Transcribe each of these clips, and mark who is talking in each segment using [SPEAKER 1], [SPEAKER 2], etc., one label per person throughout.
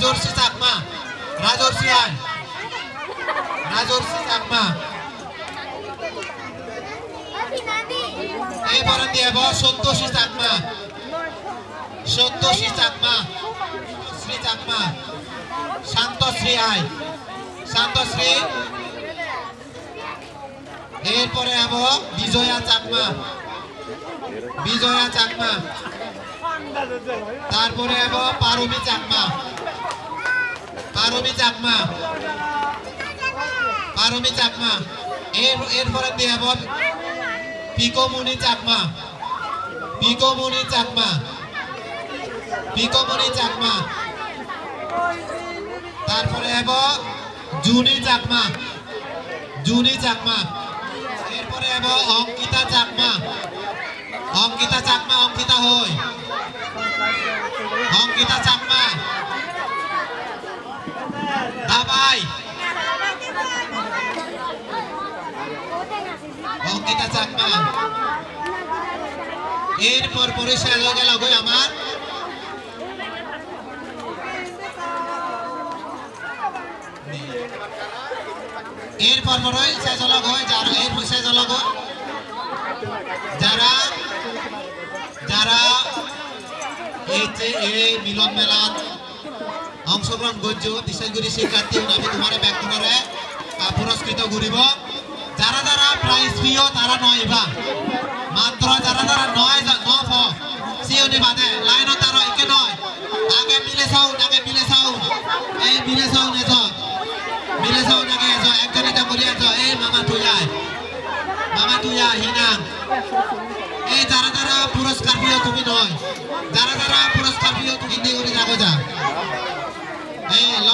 [SPEAKER 1] রাজর্ষি চাকমা রাজর্ষি আয় রাজর্ষি চাকমা এই বরণ দিয়ে সন্তোষী চাকমা সন্তোষী চাকমা শ্রী চাকমা শান্তশ্রী আয় শান্তশ্রী এরপরে হব বিজয়া চাকমা বিজয়া চাকমা তারপরে হব পারমী চাকমা পারমী চাকমা পারমী চাকমা এরপরে দিয়ে হব পিকোমণি চাকমা পিকোমণি চাকমা পিকোমণি চাকমা তারপরে হব জুনি চাকমা জুনি চাকমা এরপরে হব অঙ্কিতা চাকমা অঙ্কিতা চাকমা অঙ্কিতা হই অঙ্কিতা চাকমা দাবাই অঙ্কিতা চাকমা এরপর পরে শেষ হয়ে গেল আমার এরপর পরে শেষ হল যারা এরপর শেষ হল যারা যারা এই মিলন মেলাত অংশগ্রহণ করছো বিশেষ করে শিক্ষার্থী আমি তোমার ব্যক্তি করে পুরস্কৃত করিব যারা যারা প্রাইজ পিও তারা নয়বা মাত্র যারা যারা নয় সিওনি বাদে লাইনত তারা একে নয় আগে মিলে সাউন্ড এই মিলে সাউন্ড আগে এসো একজন এটা করি এসো এই মামা তুই হিনাম এই যারা যারা পুরস্কার পিও তুমি নয় যারা যারা পুরস্কার পিও তুমি হিন্দি করে যাবো যা এই ল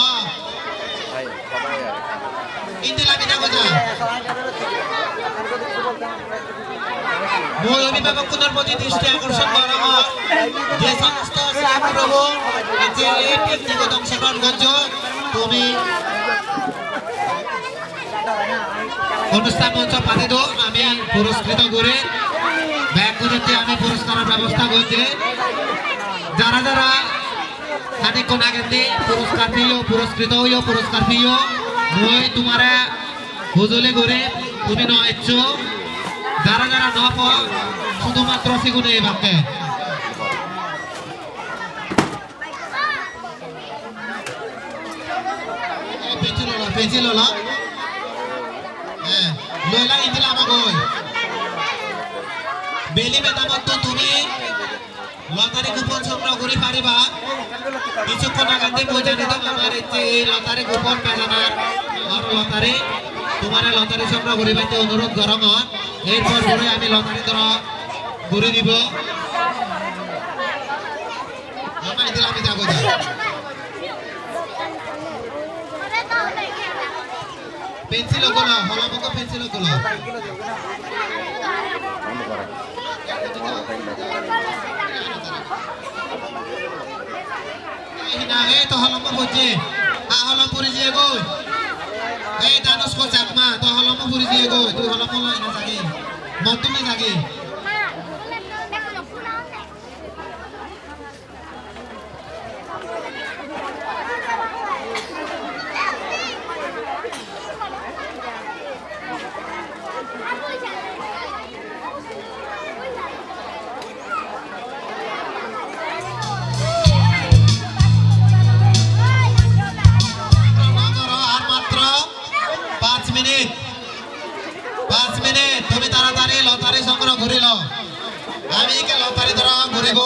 [SPEAKER 1] হিন্দি লাগি যাবো যা মূল অভিভাবকদের প্রতি দৃষ্টি আকর্ষণ করা হয় যে সমস্ত ব্যক্তিগত অংশগ্রহণ করছো তুমি অনুষ্ঠান মঞ্চ পাতে দো আমি পুরস্কৃত করে ব্যাংকগুলোতে আমি পুরস্কারের ব্যবস্থা করছি যারা যারা খানিকক্ষণ আগে পুরস্কার দিও পুরস্কৃত হইও পুরস্কার দিও মই তোমার হুজুলে করে তুমি নয়ছ যারা যারা ন শুধুমাত্র সেগুলো এই বাক্যে পেঁচিল হ্যাঁ লইলা ইদিল আমাকে বেলি বেদামত তুমি লতারি কুপন সংগ্রহ করে পারিবা কিছুক্ষণ আগে বোঝা নিতাম আমার এই লতারি কুপন পেজানার আর লতারি তোমার লতারি সংগ্রহ করে পাইতে অনুরোধ গরম এরপর পরে আমি লতারি ধর ঘুরে দিব আমার ইদিল আমি যাবো পেন্সিল গুলো হলমুখ পেন্সিল গুলো এই তো হলম বুঝছে হলম পুরি দিয়ে গো এই দানুষ কো চাকমা তো হলম পুরি দিয়ে গো তুই হলম লই না জাগে মতুমি জাগে তুমি তাড়াতাড়ি লতারি সংগ্রহ ঘুরিল আমি কে লতারি ধরা ঘুরিব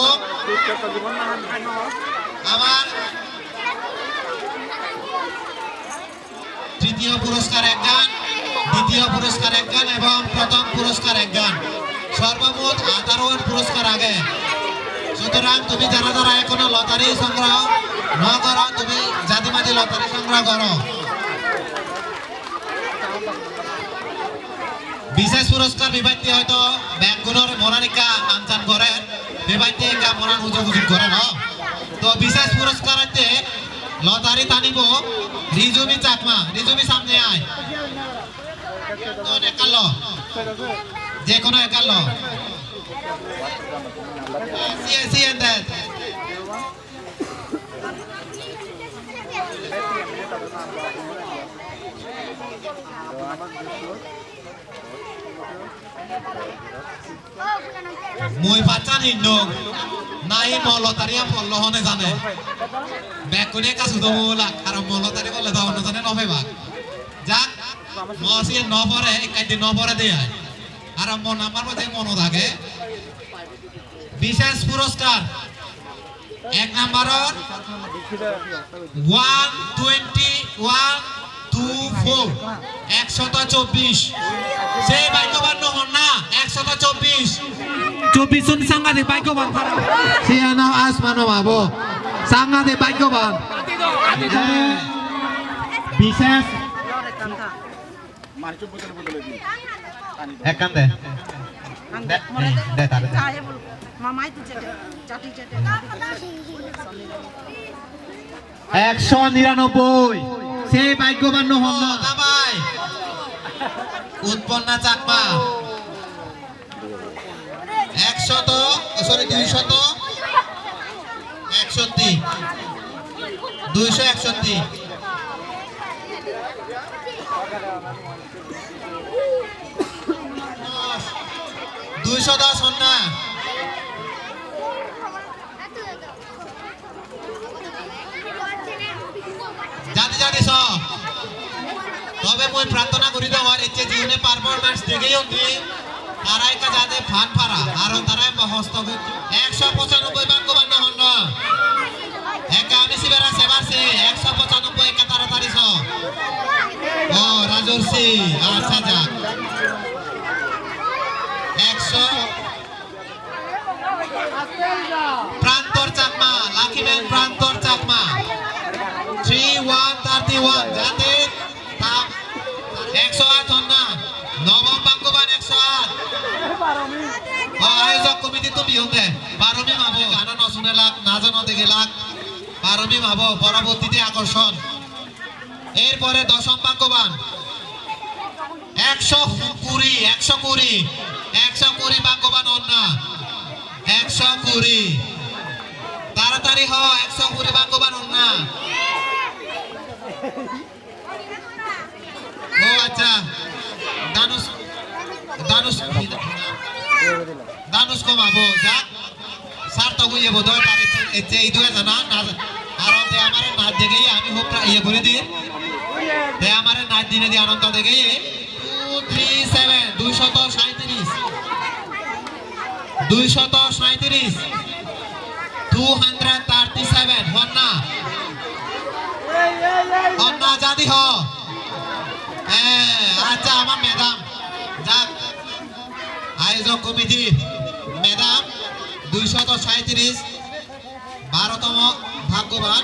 [SPEAKER 1] আমার তৃতীয় পুরস্কার এক গান দ্বিতীয় পুরস্কার এক গান এবং প্রথম পুরস্কার এক গান সর্বমোট 18 পুরস্কার আগে সুতরাং তুমি যারা যারা এখনো লতারি সংগ্রহ ন করো তুমি জাতিমাতি লতারি সংগ্রহ করো বিশেষ পুরস্কার বিভাগটি হয়তো ব্যাংকগুলোর মনানিকা আনজান করে বিভাগটি একা মনান উজুগুজুগ করে না তো বিশেষ পুরস্কার হচ্ছে লতারি টানিব রিজুমি চাকমা রিজুমি সামনে আয় একাল যে কোনো একাল মই বাচ্চা হিন্দু নাই মলতারিয়া পল্লহনে জানে বেকুনে কাছু দমলা আর মলতারি বলে দাও না জানে নবে ভাগ যাক মসি নপরে কাইতে নপরে দেয় আর মন আমার মধ্যে মন থাকে বিশেষ পুরস্কার এক নাম্বারর 124 সেই ভাগ্যবান নহন না 124 জন সাংঘাতিক ভাগ্যবান সিয়া নাও আসমানো মাবো সাংঘাতিক ভাগ্যবান বিশেষ এক কান্দে দে তারে মামাই তো চাটি 199 সেই ভাগ্যবান নহন না ভাই উৎপন্না চাকমা 261 210 হন না জাতি জাতি সব তবে মই প্রার্থনা করি দেওয়ার এই যে জীবনে পারফরম্যান্স দেখেই অন্তি তারাই কা যাতে ফান ফারা আর তারাই হস্ত 195 ভাগ্যবান হন না একা আমি সিবেরা সেবারছে 195 একা তাড়াতাড়ি ছ ও রাজর্ষি আচ্ছা যাক 100 প্রান্তর চাকমা লাকিম্যান প্রান্তর চাকমা 3131 যাতে 108 হন না নবম ভাগ্যবান 108 আয়োজক কমিটি তুমি হতে বারমি মাবো গানা নশুনে লাগ না জানো দেখে লাগ বারমি মাবো পরবর্তীতে আকর্ষণ এরপরে দশম ভাগ্যবান 120 ভাগ্যবান হন না 120 তাড়াতাড়ি হ 120 ভাগ্যবান হন না ও আচ্ছা দানুষ কমাবো যাক সার তো গুইয়ে বোধ হয় তার ইচ্ছে এই দুয়ে জানা আর আমার নাচ দেখে আমি হোক ইয়ে করে দিই আমার নাচ দিনে দিয়ে আনন্দ দেখে 237 হন না জাতি হ আচ্ছা আমার ম্যাডাম যাক আয়োজক কমিটির ম্যাডাম 237 12তম ভাগ্যবান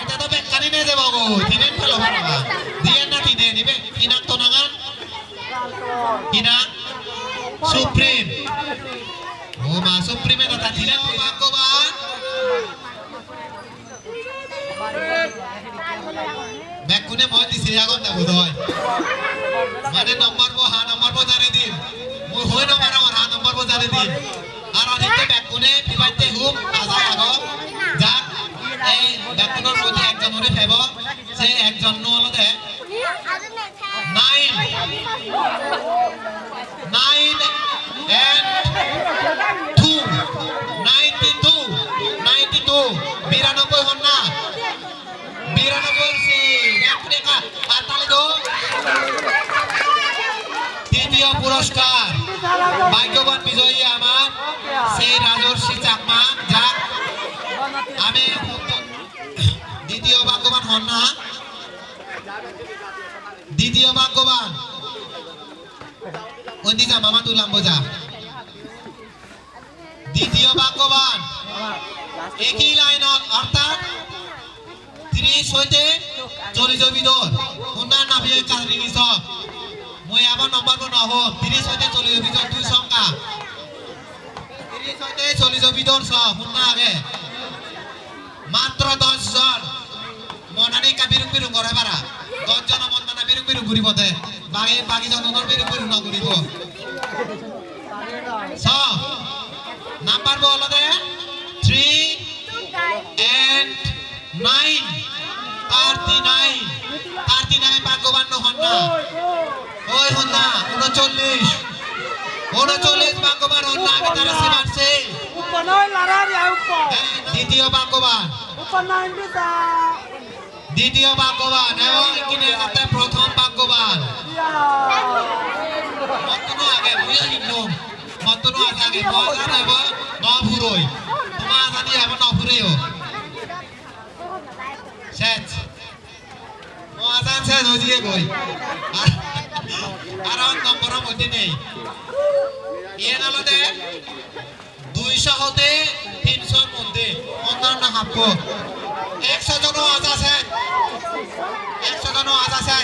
[SPEAKER 1] এটা তো বেকারি নিয়ে যাবো গো তিনে ফেলো ভাড়া দিয়ে না তিনে নিবে কিনাক তো নাগান কিনা সুপ্রিম ও মা সুপ্রিমে কথা তিনে ভাগ্যবান ব্যাকুনে মই দিছি আগত না বোধ মানে নম্বর বো হা নম্বর বো জানে দিন মই হই নম্বর আমার হা নম্বর বো জানে দিন আর অনেকটা ব্যাকুনে পিবাইতে হুম আজা আগো যাক এই ব্যাকুনের প্রতি একজন ওরে ফেব সে একজন নো হলদে 92 হন না 92 সে ব্যাকুনে কা আর তালে দো তৃতীয় পুরস্কার ভাগ্যবান বিজয়ী আমার সেই রাজর্ষি চাকমা যাক আমি দ্বিতীয় ভাগ্যবান হন না দ্বিতীয় ভাগ্যবান ওইদিকে মামা তুলাম বোঝা দ্বিতীয় ভাগ্যবান একই লাইনত অর্থাৎ 30 হইতে 40 ভিতর কোনটা নাবি কাহিনী নিছ মই আবার নম্বর বন হো 30 হইতে 40 ভিতর দুই সংখ্যা 30 হইতে 40 ভিতর ছ কোনটা আগে মাত্র 10 জন মনানি কা বিরুং বিরুং করে পারা 10 জন মন মানা বিরুং বিরুং ঘুরিব দে বাকি জনগণ বিরুং বিরুং না ঘুরিব ছ নাম্বার বল দে 3 and 9 39 39 ভাগ্যবান হন না ওই হন না 39 ভাগ্যবান হন না আমি তারা সিমারছে
[SPEAKER 2] উপনয় লারার ইয়া উপর
[SPEAKER 1] দ্বিতীয় ভাগ্যবান
[SPEAKER 2] উপনয় দিতা
[SPEAKER 1] দ্বিতীয় ভাগ্যবান এবং এখানে আছে প্রথম ভাগ্যবান মতনো আগে বুঝা নিনো মতনো আগে মজা নেব নভুরই তোমার জানি এমন নভুরেও শেষ মজান শেষ হয়ে গই আর নম্বরের মধ্যে নেই এর আলাদা 200 হতে 300 এর মধ্যে অন্যান্য হাপ্প 100 জন আছে 100 জন আছে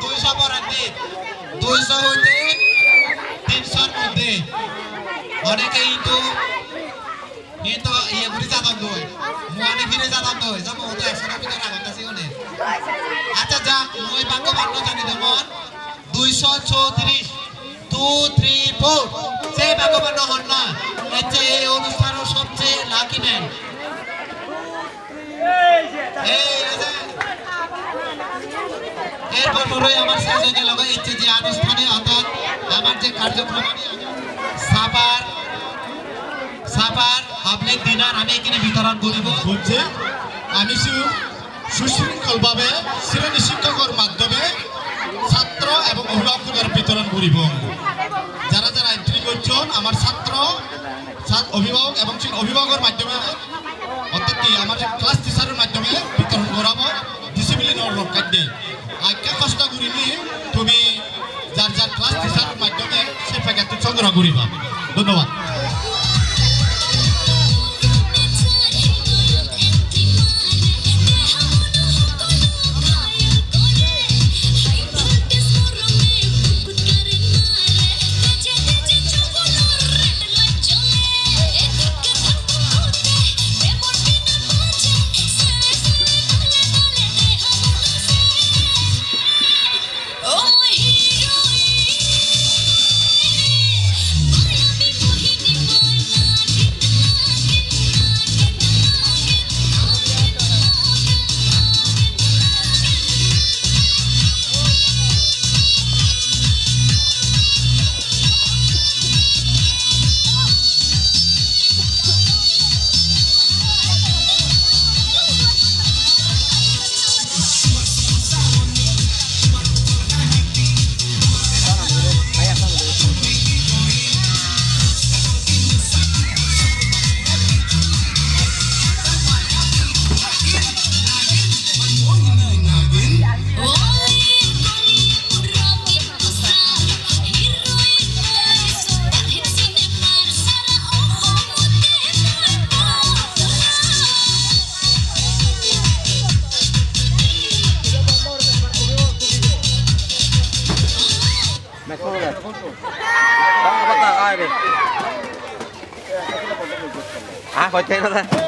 [SPEAKER 1] 200 পরান্তি 200 হতে 300 এর মধ্যে অনেকে কিন্তু ইয়ে ঘুরে যাতাম দই মুয়ানে ফিরে যাতাম দই যাব তো 100 টাকা ভিতরে রাখতে আছে ওনে আচ্ছা যা মই বাক্য বাক্য জানি দেমন 234 2 3 4 সেই বাক্য বাক্য হন না এই অনুষ্ঠানের সবচেয়ে লাকি ম্যান এই আছে এরপর পরে আমার শেষ হয়ে গেল ইচ্ছে যে অনুষ্ঠানে অর্থাৎ আমার যে কার্যক্রম সাপার আপনি দিনার আমি এখানে বিতরণ করিব
[SPEAKER 3] বলছে আমি সুশৃঙ্খলভাবে শ্রেণী শিক্ষকের মাধ্যমে ছাত্র এবং অভিভাবকদের বিতরণ করিব যারা যারা এন্ট্রি করছেন আমার ছাত্র অভিভাবক এবং অভিভাবকের মাধ্যমে অর্থাৎ কি আমার ক্লাস টিচারের মাধ্যমে বিতরণ করাবো ডিসিপ্লিনের রক্ষা দিয়ে আজকে কষ্ট করিনি তুমি যার যার ক্লাস টিচারের মাধ্যমে সে প্যাকেটটি সংগ্রহ করিবা ধন্যবাদ
[SPEAKER 4] Có chơi nó thôi.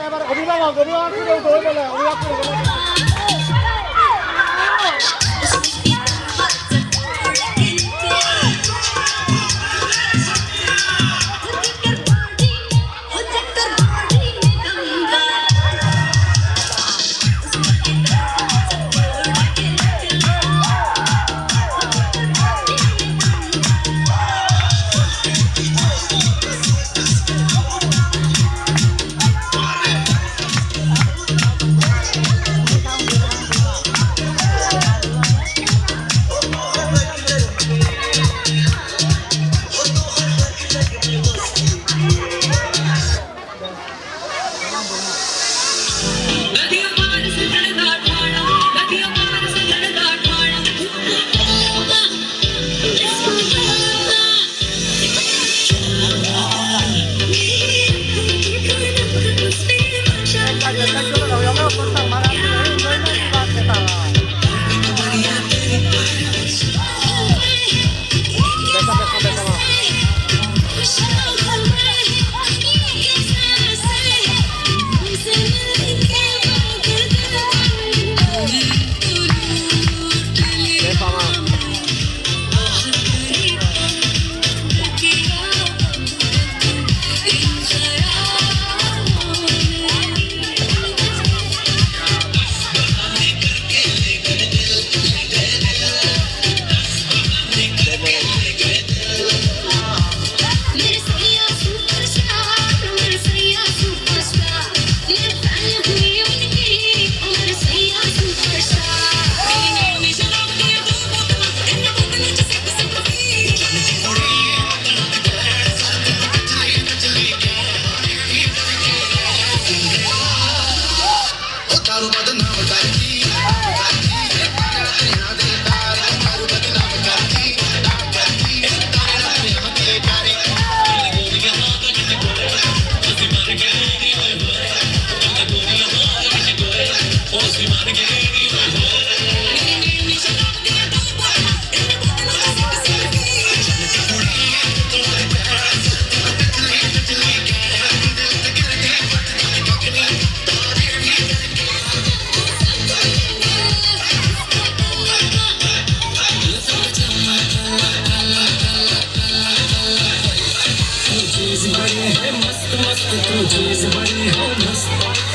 [SPEAKER 4] है मस्त मस्त तू चीज बड़ी है मस्त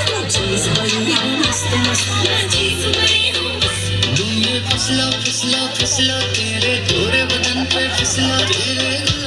[SPEAKER 4] तू चीज बड़ी है मस्त मस्त मैं चीज बड़ी हूँ दुनिया फिसलो फिसलो फिसलो तेरे गोरे बदन पे फिसलो तेरे